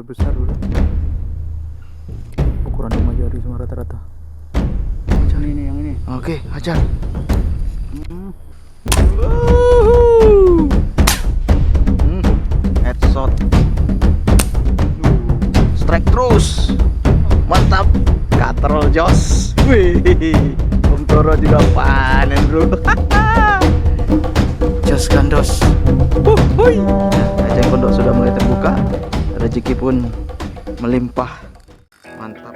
besar bro. Ukuran 5 jari semua rata-rata. Ini yang ini. Oke, hajar. Headshot. Strike terus. Mantap. Katrol jos. Wih. Om Toro juga panen bro. Jos gandos. Eceng gondok sudah mulai terbuka. Rezeki pun melimpah. Mantap.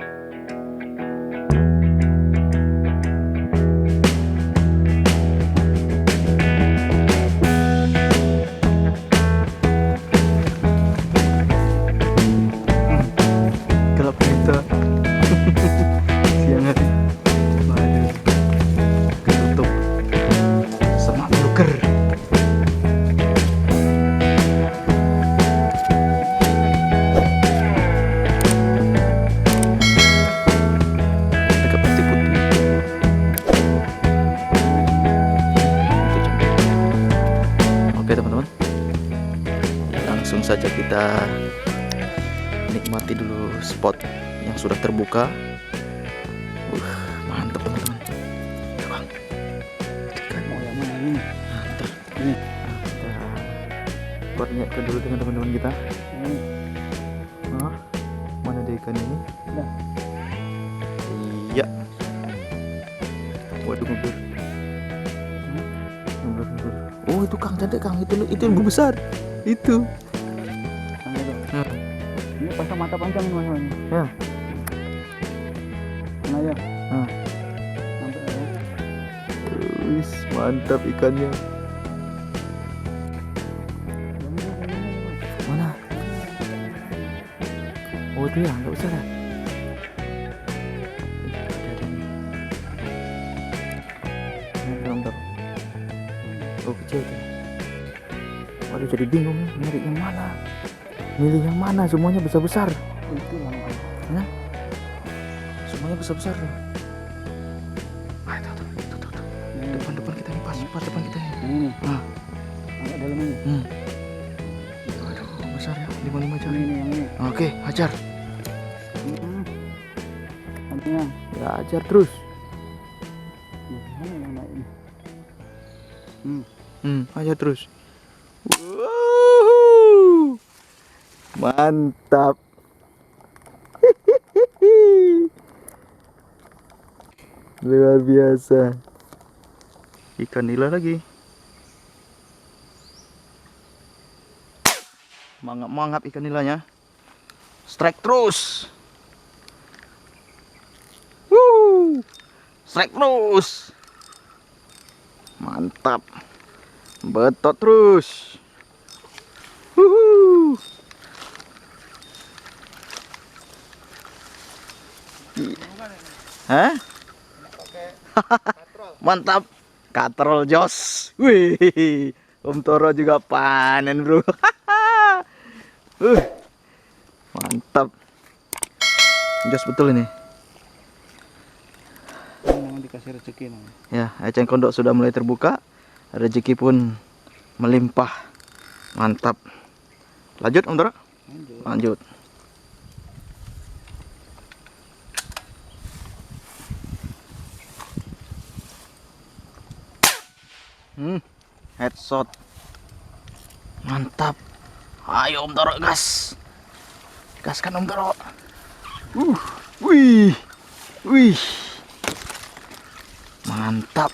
Gelap kita. Siang hari. Waduh. Ketutup. Semak meluker. Dekat putih putih. Oke teman-teman. Langsung saja kita nikmati dulu spot yang sudah terbuka. Mantap teman-teman. Tuh, Bang. Ikan. Mau yang mana ini? Mantap. Ini. Kita buat niatkan dulu dengan teman-teman kita. Ini. Mana dia ikan ini? Nah. Iya. Waduh ngebir. Ngebir. Oh itu Kang, cantik Kang. Itu yang besar. Itu. Sana itu. Hmm. Ini pasang mata panjang nih mas. Ya. Mana ya? Nah. Sampai ya. Wis, mantap ikannya. Mana? Oh itu ya, nggak usah lah. Oh kecil tuh. Waduh jadi bingung nih, nyari yang mana? Milih yang mana? Semuanya besar-besar. Itu yang Ya? Semuanya besar-besar tuh. Ah, tuh. Depan kita nih, pas depan kita nih. ini. Ah. Agak dalam ini. Aduh, besar ya, 5 jari. Ini yang ini. Oke, hajar. Sampingnya. Ya, hajar terus. Mana yang naik ini? Hajar terus. Wuhu. Mantap. Luar biasa. Ikan nila lagi. Mangap ikan nilanya. Strike terus. Strike terus. Mantap. Betot terus. Hah? Mantap. Katrol jos. Wih. Om Toro juga panen, bro. Mantap. Jos betul ini. Memang dikasih rezeki namanya. Ya, eceng gondok sudah mulai terbuka. Rezeki pun melimpah. Mantap. Lanjut Om Toro? Lanjut. Headshot. Mantap. Ayo Om Toro gas. Gaskan Om Toro. Wih. Mantap.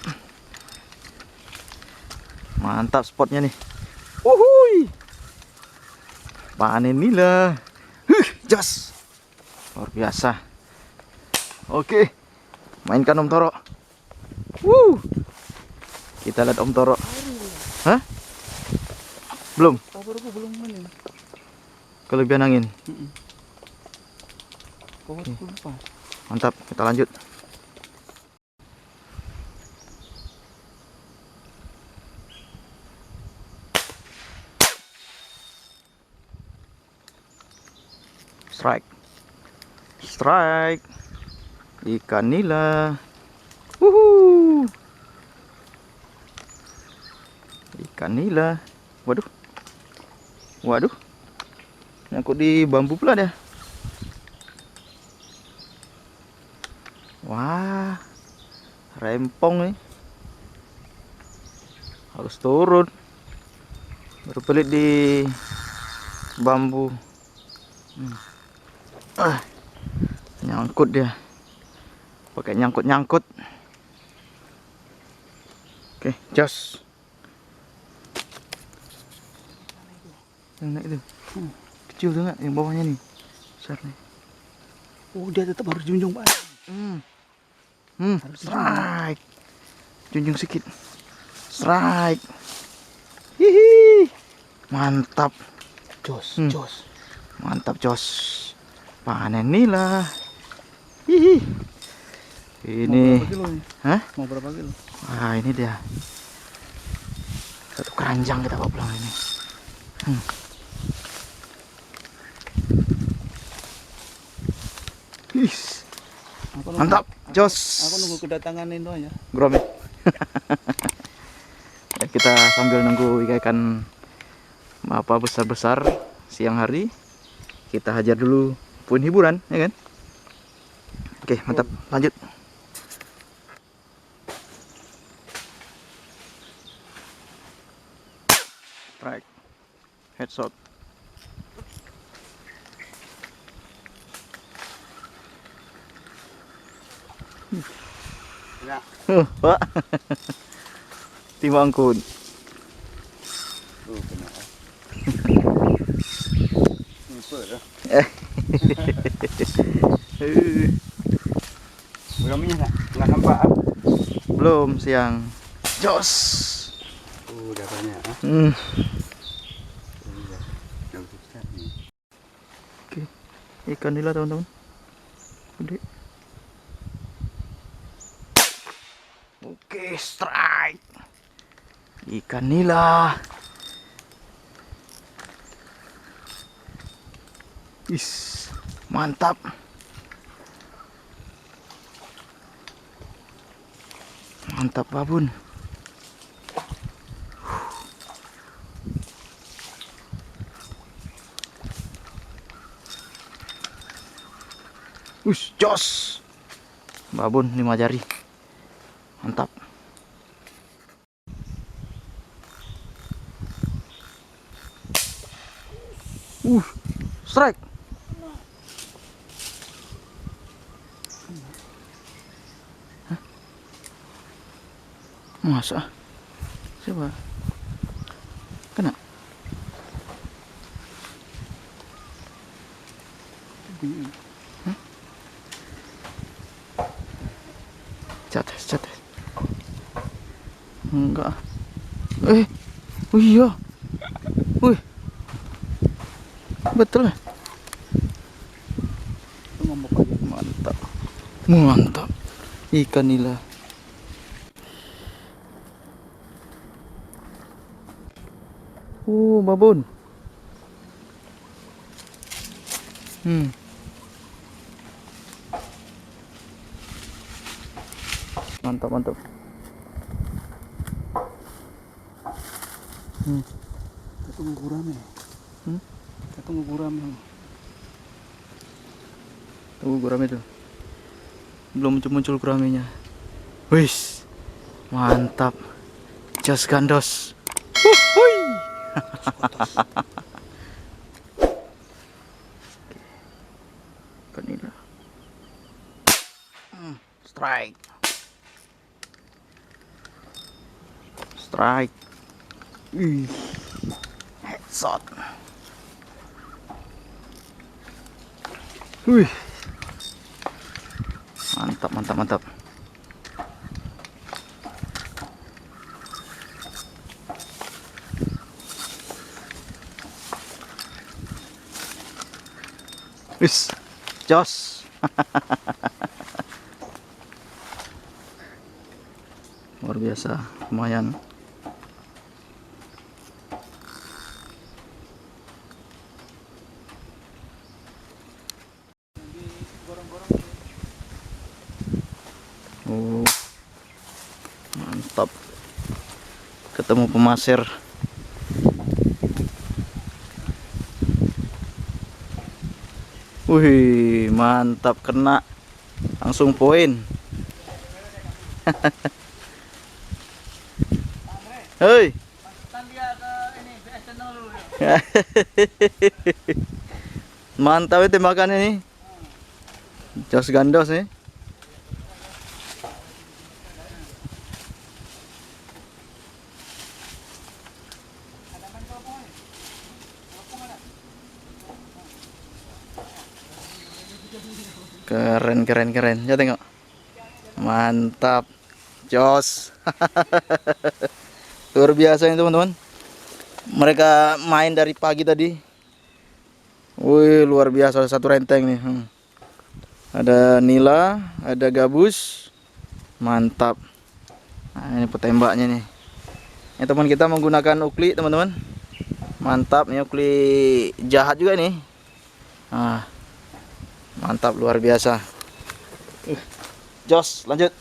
Mantap spotnya nih. Uhuy. Panen nila. Jos. Luar biasa. Oke. Mainkan Om Toro. Kita lihat Om Toro. Hah? Belum? Powerku belum main. Kelebihan angin. Powerku lepas. Mantap, kita lanjut. Strike. Ikan nila. Ikan nila. Waduh. Nyangkut di bambu pula dia. Wah, rempong nih. Harus turun. Baru pelit di bambu. Nyangkut dia. Pakai nyangkut-nyangkut. Oke, jos. Yang naik itu. Kecil tuh nggak? Yang bawahnya nih. Besar nih. Oh, dia tetap harus junjung, Pak. Strike. Junjung sedikit. Strike. Hihi. Mantap. Jos, jos. Mantap, jos. Panen nila. Hihi. Ini. Mau berapa kilo nih? Hah? Mau berapa kilo? Wah, ini dia. Satu keranjang kita bawa pulang ini. Is. Mantap, jos. Aku nunggu kedatangan Indo aja. Gromit. Ya, kita sambil nunggu ikan apa besar-besar siang hari, kita hajar dulu poin hiburan, ya kan? Oke, mantap. Lanjut. Strike. Headshot. Ya. Pak. Timbangkun. Tuh, kena. Beraminya nggak nampak. Belum siang. Jos. Udah banyak. Oke, ikan nila teman-teman. Gede. Oke, strike. Ikan nila. Is, mantap. Mantap, babun. Jos. Babun 5 jari. Mantap. Strike. Hah? Masa? Coba. Kena. Cates, cates. Enggak. Oh iya. Wih. Betul lah. Mantap. Mantap. Ikan nila. Babon. Mantap, mantap. Kita tunggu gurame. Kita tunggu gurame. Tunggu gurame tuh. Belum muncul guramenya. Wis. Mantap. Jos gandos. Wuhui. Ikan nila. Strike. Strike. Headshot. Wih. Mantap, mantap, mantap. Wis. Jos. Luar biasa, lumayan. Mantap. Ketemu pemasir. Wih, mantap, kena. Langsung poin. Hei. Mantap ya tembakannya nih. Jos gandos nih. Keren, keren, keren. Ya tengok. Mantap. Jos. Luar biasa ini teman-teman. Mereka main dari pagi tadi. Wih, luar biasa, satu renteng nih. Ada nila, ada gabus. Mantap. Nah, ini petembaknya nih. Ini teman kita menggunakan ukli, teman-teman. Mantap, ini ukli jahat juga nih. Nah, mantap, luar biasa. Jos, lanjut.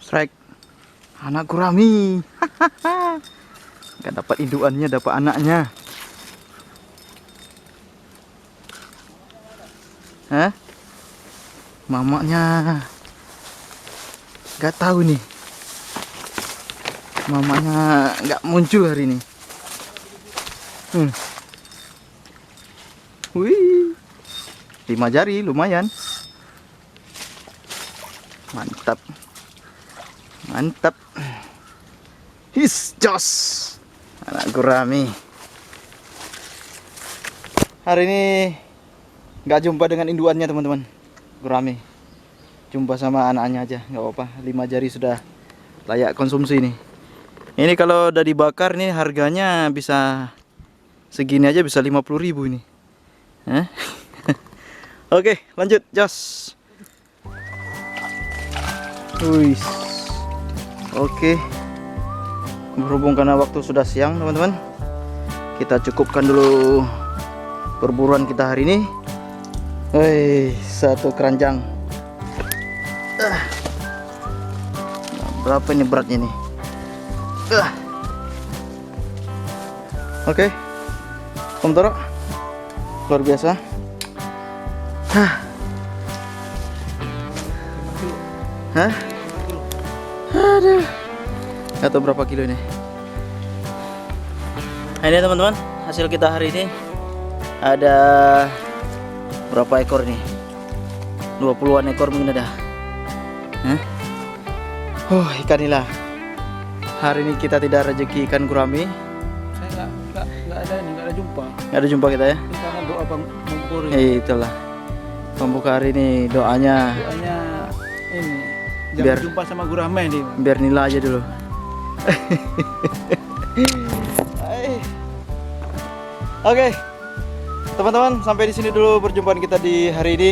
Strike. Anak gurami. Gak dapat induannya, dapat anaknya. Hah? Mamanya gak tahu nih. Mamanya gak muncul hari ini. Wih, 5 jari lumayan. Mantap. Mantap. His jos. Anak gurami. Hari ini nggak jumpa dengan induannya teman-teman. Gurami. Jumpa sama anaknya aja, nggak apa-apa. 5 jari sudah layak konsumsi nih. Ini kalau udah dibakar nih harganya bisa segini aja, bisa 50.000 ini. Oke, lanjut jos. Wih. Oke, berhubung karena waktu sudah siang teman-teman, kita cukupkan dulu perburuan kita hari ini. Wih, satu keranjang. Nah, berapa ini beratnya nih? Oke, Om Toro, luar biasa. Hah? Aduh, nggak tahu berapa kilo ini. Nah, ini teman-teman, hasil kita hari ini ada berapa ekor nih? 20-an ekor mungkin ada. Ikan nila. Hari ini kita tidak rezeki ikan gurami. Saya nggak ada nih, nggak ada jumpa. Nggak ada jumpa kita ya? Ini karena doa Bang Pur. Itulah pembuka hari ini, doanya Doanya ini jangan biar jumpa sama gurame nih. biar nila aja dulu. Oke, teman-teman, sampai di sini dulu perjumpaan kita di hari ini.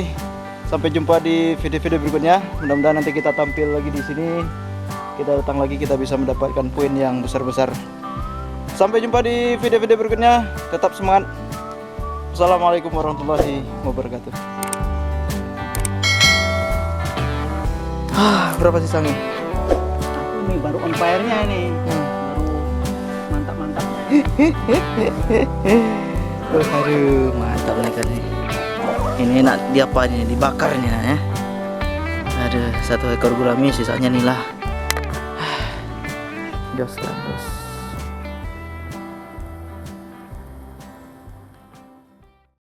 Sampai jumpa di video-video berikutnya. Mudah-mudahan nanti kita tampil lagi di sini. Kita datang lagi, kita bisa mendapatkan poin yang besar-besar. Sampai jumpa di video-video berikutnya. Tetap semangat. Assalamualaikum warahmatullahi wabarakatuh. Berapa sih sangi? Ini baru on fire-nya ini. Baru mantap-mantapnya. Aduh, mantap nih kan nih. Ini enak diapain ini? Dibakar ini nak, ya. Aduh, 1 ekor gurami, sisanya nila. Jos kan, bos.